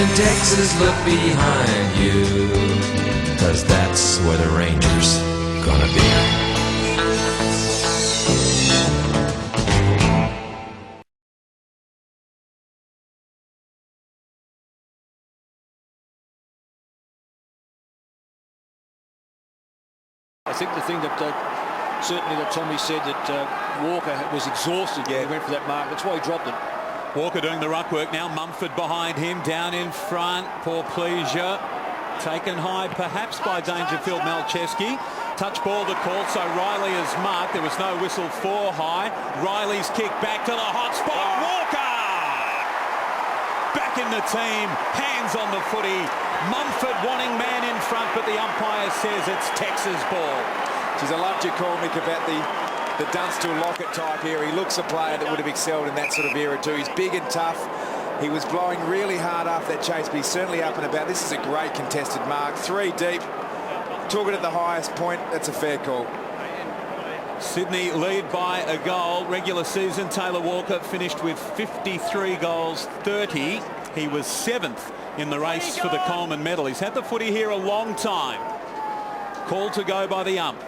in Texas, look behind you, 'cause that's where the Rangers gonna be. I think the thing that certainly that Tommy said that Walker was exhausted when he went for that mark. That's why he dropped it. Walker doing the ruck work now. Mumford behind him, down in front. Poor pleasure. Taken high perhaps by Dangerfield Malcheski. Touch ball the call, so Riley is marked. There was no whistle for high. Riley's kick back to the hot spot. Walker! Back in the team. Hands on the footy. Mumford wanting man in front, but the umpire says it's Texas ball. Geez, I loved your call, Mick, about the Dunstall Lockett type here. He looks a player that would have excelled in that sort of era too. He's big and tough. He was blowing really hard after that chase, but he's certainly up and about. This is a great contested mark. 3 deep. Took it at the highest point. That's a fair call. Sydney lead by a goal. Regular season, Taylor Walker finished with 53 goals, 30. He was 7th in the race for the Coleman medal. He's had the footy here a long time. Call to go by the ump.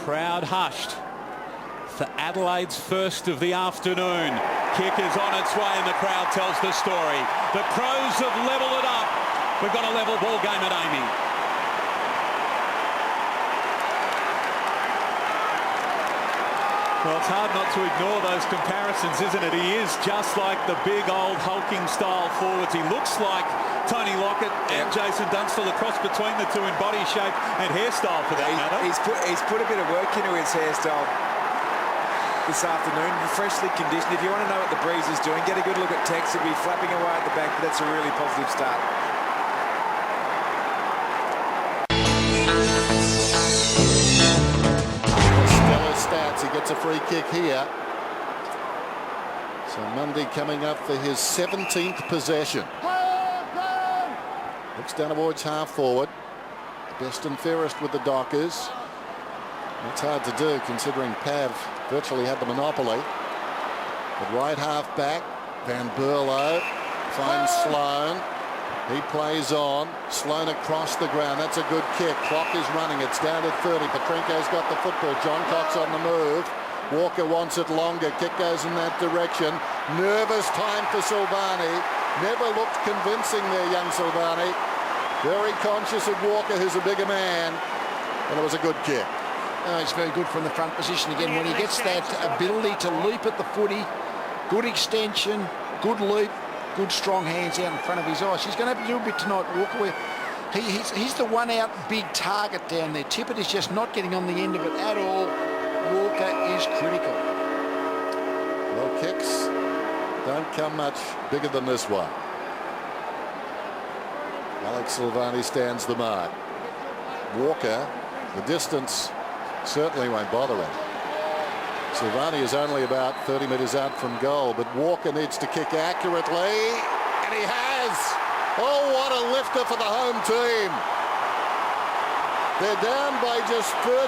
Crowd hushed for Adelaide's first of the afternoon. Kick is on its way and the crowd tells the story. The Crows have levelled it up. We've got a level ball game at Amy. Well, it's hard not to ignore those comparisons, isn't it? He is just like the big old hulking style forwards. He looks like Tony Lockett and Jason Dunstall, a cross between the two in body shape and hairstyle for that matter. He's put a bit of work into his hairstyle this afternoon. Freshly conditioned. If you want to know what the breeze is doing, get a good look at Tex. He'll be flapping away at the back, but that's a really positive start. Stats. He gets a free kick here. So Mundy coming up for his 17th possession. Looks down towards half forward. Best and fairest with the Dockers. It's hard to do considering Pav virtually had the monopoly. But right half back, Van Berlo finds Sloan. He plays on. Sloan across the ground. That's a good kick. Clock is running. It's down to 30. Petrenko's got the football. John Cox on the move. Walker wants it longer. Kick goes in that direction. Nervous time for Silvani. Never looked convincing there, young Silvani. Very conscious of Walker, who's a bigger man. And it was a good kick. It's very good from the front position again. When he gets that ability to leap at the footy, good extension, good leap, good strong hands out in front of his eyes. He's going to have to do a bit tonight, Walker, where he's the one out big target down there. Tippett is just not getting on the end of it at all. Walker is critical. Well, kicks don't come much bigger than this one. Alex Silvani stands the mark. Walker, the distance certainly won't bother him. Silvani is only about 30 metres out from goal, but Walker needs to kick accurately, and he has. Oh, what a lifter for the home team. They're down by just 13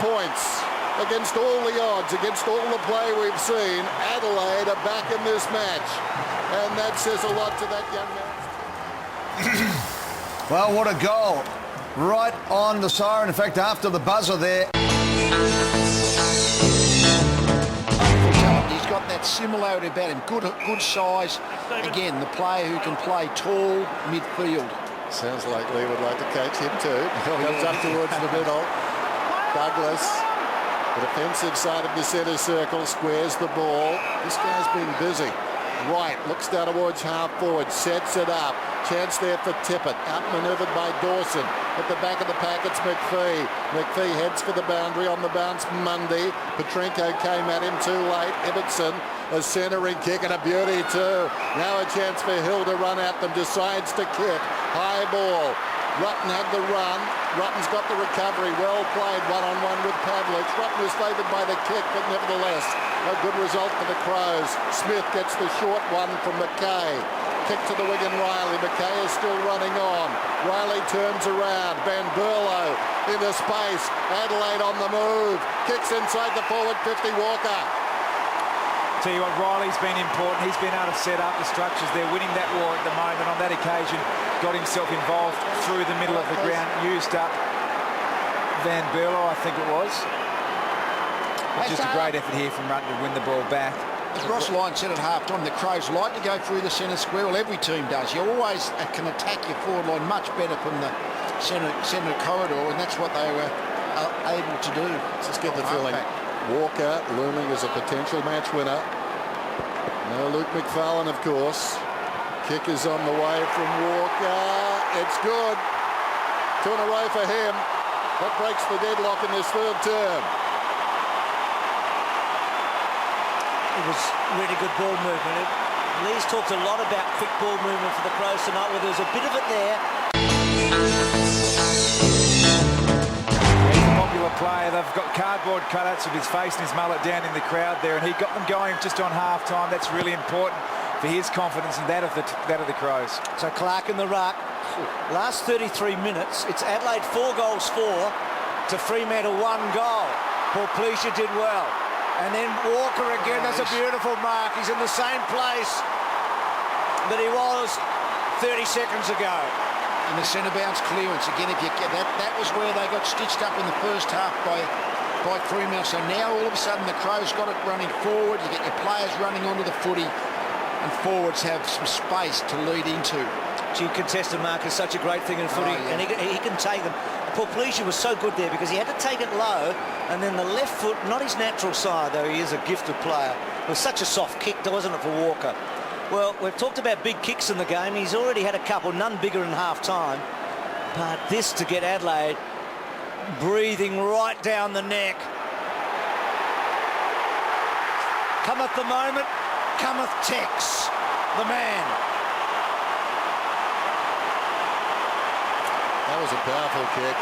points against all the odds, against all the play we've seen. Adelaide are back in this match, and that says a lot to that young man. Well, what a goal. Right on the siren. In fact, after the buzzer there. He's got that similarity about him. Good size. Again, the player who can play tall midfield. Sounds like Lee would like to coach him too. Comes up towards the middle. Douglas, the defensive side of the centre circle, squares the ball. This guy's been busy. Right, looks down towards half forward, sets it up. Chance there for Tippett. Outmanoeuvred by Dawson. At the back of the pack, it's McPhee. McPhee heads for the boundary on the bounce. Mundy. Petrenko came at him too late. Everton, a centering kick and a beauty too. Now a chance for Hill to run at them. Decides to kick. High ball. Rutten had the run. Rutten's got the recovery. Well played one-on-one with Pavlich. Rutten was favoured by the kick, but nevertheless, a good result for the Crows. Smith gets the short one from McKay. Kick to the wing and Riley. McKay is still running on. Riley turns around. Van Berlo into space. Adelaide on the move. Kicks inside the forward 50. Walker. tell you what, Riley's been important. He's been able to set up the structures. They're winning that war at the moment. On that occasion, got himself involved through the middle of the ground, used up Van Berlo, I think it was. Just a great effort here from Rutten to win the ball back. As Ross Lyon said at half-time, the Crows like to go through the centre square. Well, every team does. You always can attack your forward line much better from the centre corridor, and that's what they were able to do. Just get the feeling. Walker looming as a potential match winner. No Luke McFarlane, of course. Kick is on the way from Walker. It's good. 2 in a row for him. That breaks the deadlock in this third term. It was really good ball movement. Lee's talked a lot about quick ball movement for the Crows tonight. Well, there's a bit of it there. He's a popular player. They've got cardboard cutouts of his face and his mullet down in the crowd there, and he got them going just on half-time. That's really important for his confidence and that of the Crows. So Clark in the ruck. Last 33 minutes, it's Adelaide 4 goals 4 to Fremantle 1 goal. Paul Pleasure did well. And then Walker again, that's a beautiful mark. He's in the same place that he was 30 seconds ago. And the centre bounce clearance, again, if you get that was where they got stitched up in the first half by Fremantle. So now all of a sudden the Crows got it running forward. You get your players running onto the footy, and forwards have some space to lead into. Gee, contested mark is such a great thing in footy, and he can take them. Paul Pleasure was so good there because he had to take it low, and then the left foot, not his natural side, though he is a gifted player. It was such a soft kick, wasn't it, for Walker? Well, we've talked about big kicks in the game. He's already had a couple, none bigger in half-time. But this to get Adelaide breathing right down the neck. Cometh the moment, cometh Tex, the man. That was a powerful kick.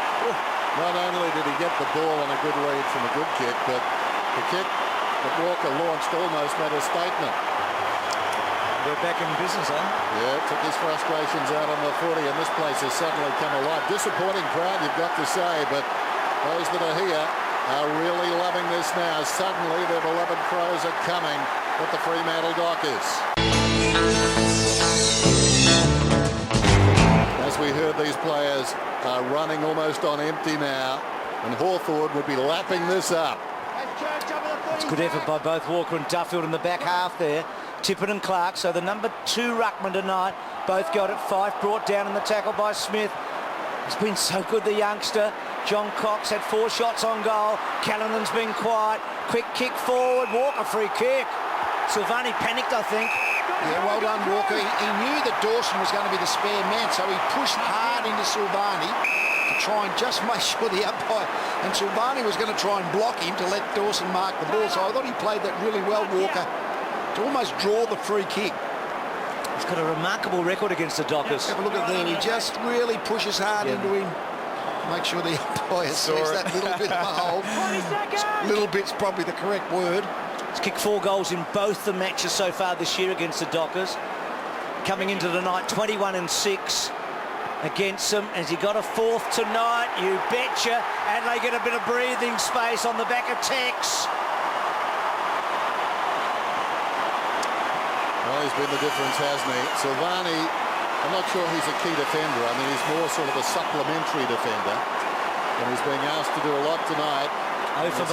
Not only did he get the ball on a good lead from a good kick, but the kick that Walker launched almost made a statement. We're back in business, huh? Yeah, took his frustrations out on the footy, and this place has suddenly come alive. Disappointing crowd, you've got to say, but those that are here are really loving this now. Suddenly their beloved Crows are coming at the Fremantle Dockers. As we heard, these players are running almost on empty now, and Hawthorn would be lapping this up. It's good effort by both Walker and Duffield in the back half there. Tippett and Clark, so the number 2 ruckman tonight, both got it. Fife brought down in the tackle by Smith. He's been so good, the youngster. John Cox had 4 shots on goal. Callanan's been quiet. Quick kick forward. Walker free kick. Silvani panicked, I think. Yeah, well done, Walker. He knew that Dawson was going to be the spare man, so he pushed hard into Silvani to try and just make sure the umpire, and Silvani was going to try and block him to let Dawson mark the ball. So I thought he played that really well, Walker, to almost draw the free kick. He's got a remarkable record against the Dockers. Have a look at there. He just really pushes hard into him. Make sure the umpire sees that little bit of a hole. Little bit's probably the correct word. He's kicked 4 goals in both the matches so far this year against the Dockers. Coming into the night, 21-6 against them. Has he got a 4th tonight? You betcha. And they get a bit of breathing space on the back of Tex. Well, he's been the difference, hasn't he? Silvani, I'm not sure he's a key defender. I mean, he's more sort of a supplementary defender. And he's being asked to do a lot tonight. Oh for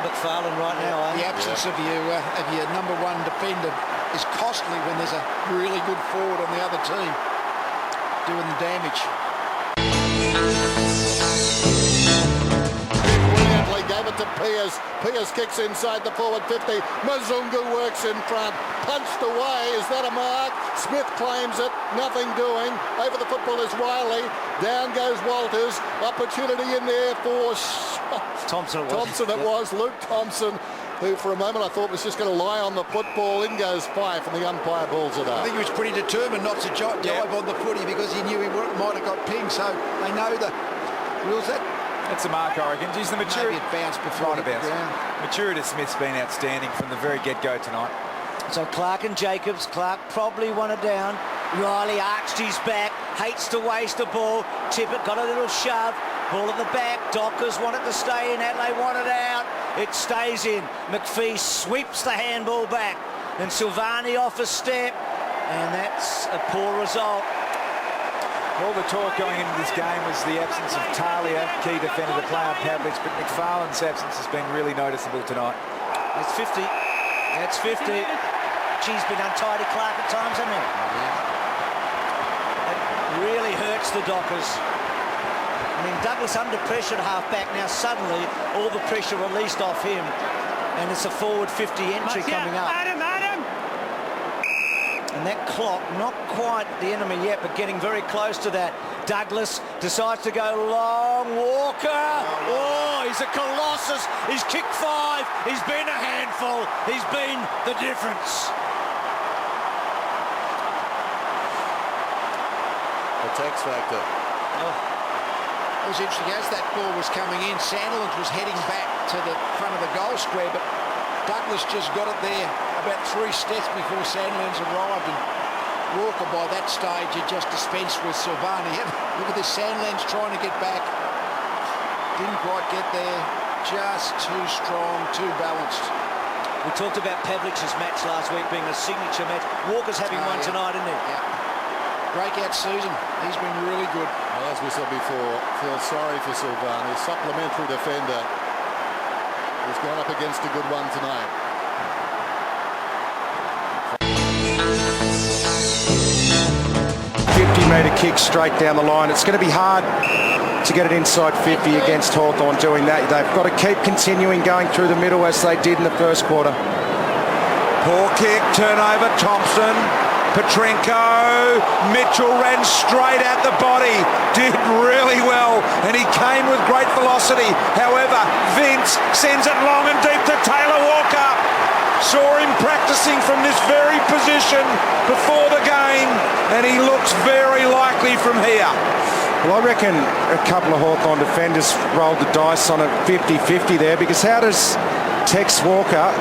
McFarlane right now, eh? The absence of your number 1 defender is costly when there's a really good forward on the other team doing the damage. Brilliantly gave it to Pearce. Pearce kicks inside the forward 50. Mazungu works in front. Punched away. Is that a mark? Smith claims it. Nothing doing. Over the football is Riley. Down goes Walters. Opportunity in there for Thompson it was. Luke Thompson, who for a moment I thought was just going to lie on the football. In goes Fife, and the umpire balls it up. I think he was pretty determined not to dive on the footy because he knew he might have got pinged. So they know the rules. That's a mark, I reckon. Geez, the maturity. Maybe it bounced before it bounced. Maturity of Smith's been outstanding from the very get-go tonight. So Clark and Jacobs. Clark probably won it down. Riley arched his back. Hates to waste a ball. Tippett got a little shove. Ball at the back. Dockers wanted to stay in. Adelaide wanted out. It stays in. McPhee sweeps the handball back. Then Silvani off a step. And that's a poor result. All the talk going into this game was the absence of Talia, key defender to play on Pavlich, but McFarlane's absence has been really noticeable tonight. That's 50. That's 50. She's been untidy, Clark, at times, hasn't it? It really hurts the Dockers. I mean, Douglas under pressure at half-back. Now suddenly all the pressure released off him, and it's a forward 50 entry coming up. Adam! And that clock, not quite the enemy yet, but getting very close to that. Douglas decides to go long. Walker, oh, he's a colossus. He's kicked 5. He's been a handful. He's been the difference. The X factor. It was interesting, as that ball was coming in, Sandilands was heading back to the front of the goal square, but Douglas just got it there about 3 steps before Sandilands arrived, and Walker by that stage had just dispensed with Silvani. Look at this, Sandilands trying to get back, didn't quite get there, just too strong, too balanced. We talked about Pavlich's match last week being a signature match. Walker's having one tonight, isn't he? Yeah. Breakout season, he's been really good. Well, as we said before, feel sorry for Silvani, supplementary defender. He's gone up against a good one tonight. Metre kick straight down the line. It's going to be hard to get it inside 50 against Hawthorn doing that. They've got to keep continuing going through the middle as they did in the first quarter. Poor kick, turnover, Thompson, Petrenko, Mitchell ran straight at the body, did really well, and he came with great velocity. However, Vince sends it long and deep to Taylor Walker. Saw him practicing from this very position before the game, and he looks very likely from here. Well, I reckon a couple of Hawthorn defenders rolled the dice on a 50-50 there, because how does Tex Walker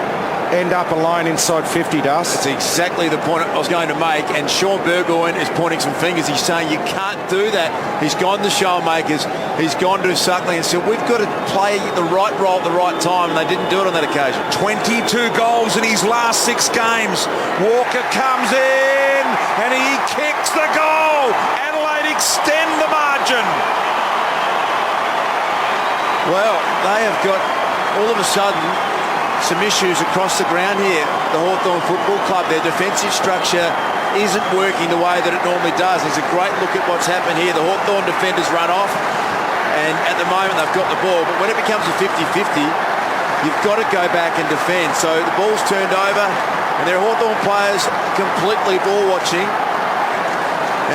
end up alone inside 50, Dust? That's exactly the point I was going to make, and Sean Burgoyne is pointing some fingers. He's saying you can't do that. He's gone to Showmakers, he's gone to Suckley and said we've got to play the right role at the right time, and they didn't do it on that occasion. 22 goals in his last 6 games. Walker comes in and he kicks the goal. Adelaide extend the margin. Well, they have got all of a sudden some issues across the ground here. The Hawthorn Football Club, their defensive structure isn't working the way that it normally does. There's a great look at what's happened here. The Hawthorn defenders run off, and at the moment they've got the ball, but when it becomes a 50-50, you've got to go back and defend. So the ball's turned over, and their Hawthorn players completely ball watching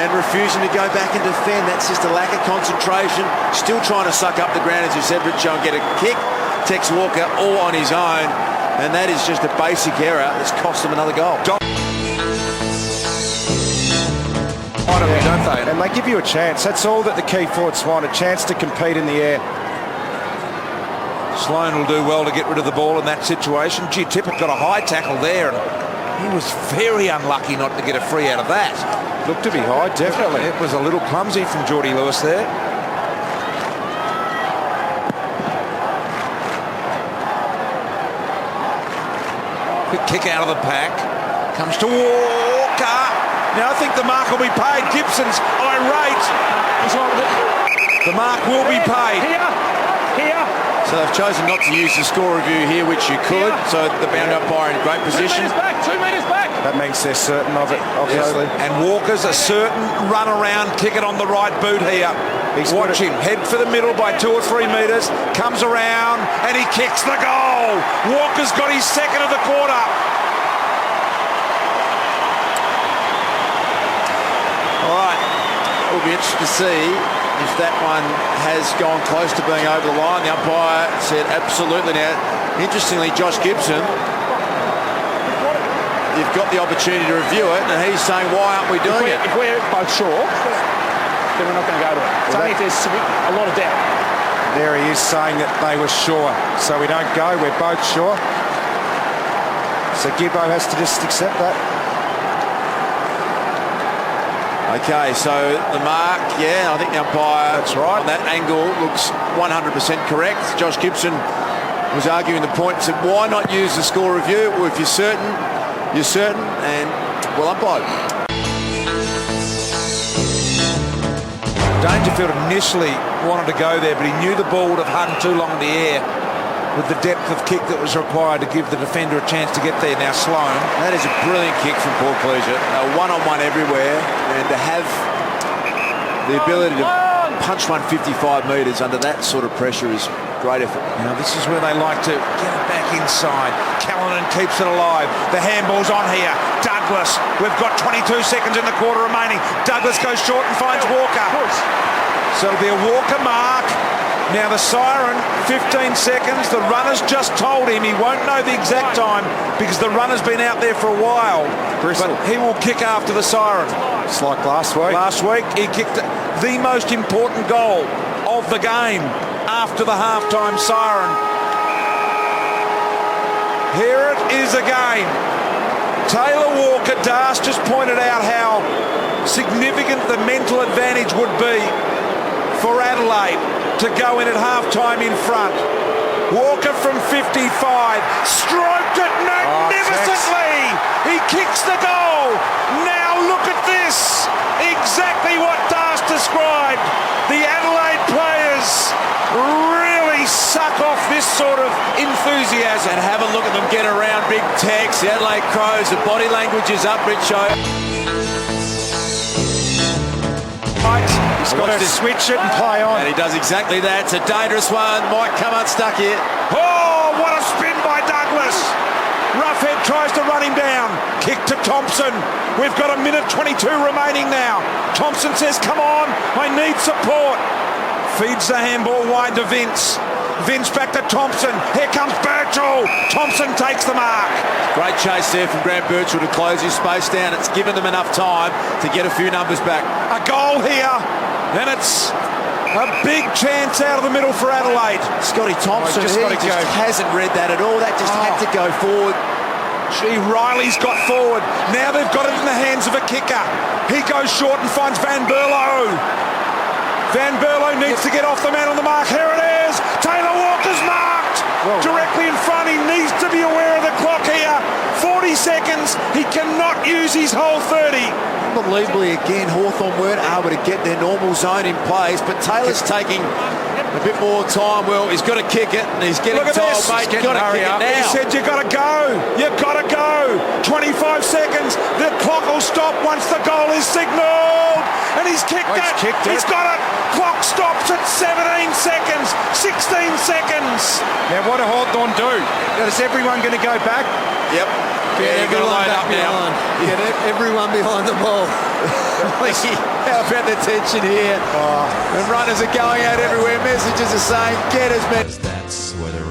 and refusing to go back and defend. That's just a lack of concentration. Still trying to suck up the ground, as you said, Rich, and get a kick. Tex Walker all on his own, and that is just a basic error that's cost them another goal. And they give you a chance. That's all that the key forwards want, a chance to compete in the air. Sloan will do well to get rid of the ball in that situation. Gee, Tippett got a high tackle there, and he was very unlucky not to get a free out of that. Looked to be high, definitely. It was a little clumsy from Geordie Lewis there. Quick kick out of the pack. Comes to Walker. Now I think the mark will be paid. Gibson's irate. The mark will be paid. Here. So they've chosen not to use the score review here, which you could. So the bound umpire in great position. 2 metres back. That means they're certain of it, obviously. And Walker's a certain run around, kick it on the right boot here. Watch him head for the middle by 2 or 3 metres, comes around and he kicks the goal. Walker's got his second of the quarter. All right, we'll be interested to see if that one has gone close to being over the line. The umpire said absolutely. Now, interestingly, Josh Gibson, you've got the opportunity to review it, and he's saying, why aren't we doing it? If we're both sure, then we're not going to go to it. It's only if there's a lot of doubt. There he is saying that they were sure. So we don't go, we're both sure. So Gibbo has to just accept that. Okay, so the mark, yeah, I think the umpire That's right. on that angle looks 100% correct. Josh Gibson was arguing the point and said, why not use the score review? Well, if you're certain, you're certain, and well umpired. Dangerfield initially wanted to go there, but he knew the ball would have hung too long in the air with the depth of kick that was required to give the defender a chance to get there. Now Sloan. That is a brilliant kick from Port Collegiate. One-on-one everywhere, and to have the ability to punch one 55 metres under that sort of pressure is great effort. Now this is where they like to get it back inside. Callanan keeps it alive. The handball's on here. Douglas, we've got 22 seconds in the quarter remaining. Douglas goes short and finds Walker. So it'll be a Walker mark. Now the siren, 15 seconds. The runner's just told him he won't know the exact time because the runner's been out there for a while. Bristol. But he will kick after the siren. It's like last week. Last week he kicked the most important goal of the game after the halftime siren. Here it is again. Taylor Walker, Das just pointed out how significant the mental advantage would be for Adelaide to go in at halftime in front. Walker from 55 stroked it magnificently. He kicks the goal. Now look at this. Exactly what Das described. The Adelaide players really suck off this sort of enthusiasm. And have a look at them get around Big Tex, the Adelaide Crows. The body language is up, Richo. He's got to switch it and play on. And he does exactly that. It's a dangerous one. Might come unstuck here. Oh, what a spin by Douglas. Roughhead tries to run him down. Kick to Thompson. We've got a minute 22 remaining now. Thompson says, come on, I need support. Feeds the handball wide to Vince. Vince back to Thompson. Here comes Birchall. Thompson takes the mark. Great chase there from Grant Birchall to close his space down. It's given them enough time to get a few numbers back. A goal here, and it's a big chance out of the middle for Adelaide. Scotty Thompson, he just hasn't read that at all. That just had to go forward. Gee, Riley's got forward. Now they've got it in the hands of a kicker. He goes short and finds Van Berlo. Van Berlo needs to get off the man on the mark. Here it is. Taylor Walker's marked. Directly in front. He needs to be aware of the clock here. 40 seconds. He cannot use his whole 30. Unbelievably, again, Hawthorn weren't able to get their normal zone in place, but Taylor's taking a bit more time. Well, he's got to kick it, and he's getting told, mate, you've got to kick it now. He said, you've got to go. You've got to go. 25 seconds. The clock will stop once the goal is signalled. And he's kicked it. He's got it. Clock stops at 17 seconds. 16 seconds. Now, what do Hawthorn do? Is everyone going to go back? Yep. Get everyone back behind. Get everyone behind the ball. How about the tension here? And runners are going out everywhere. Messages are saying, get as many. That's where the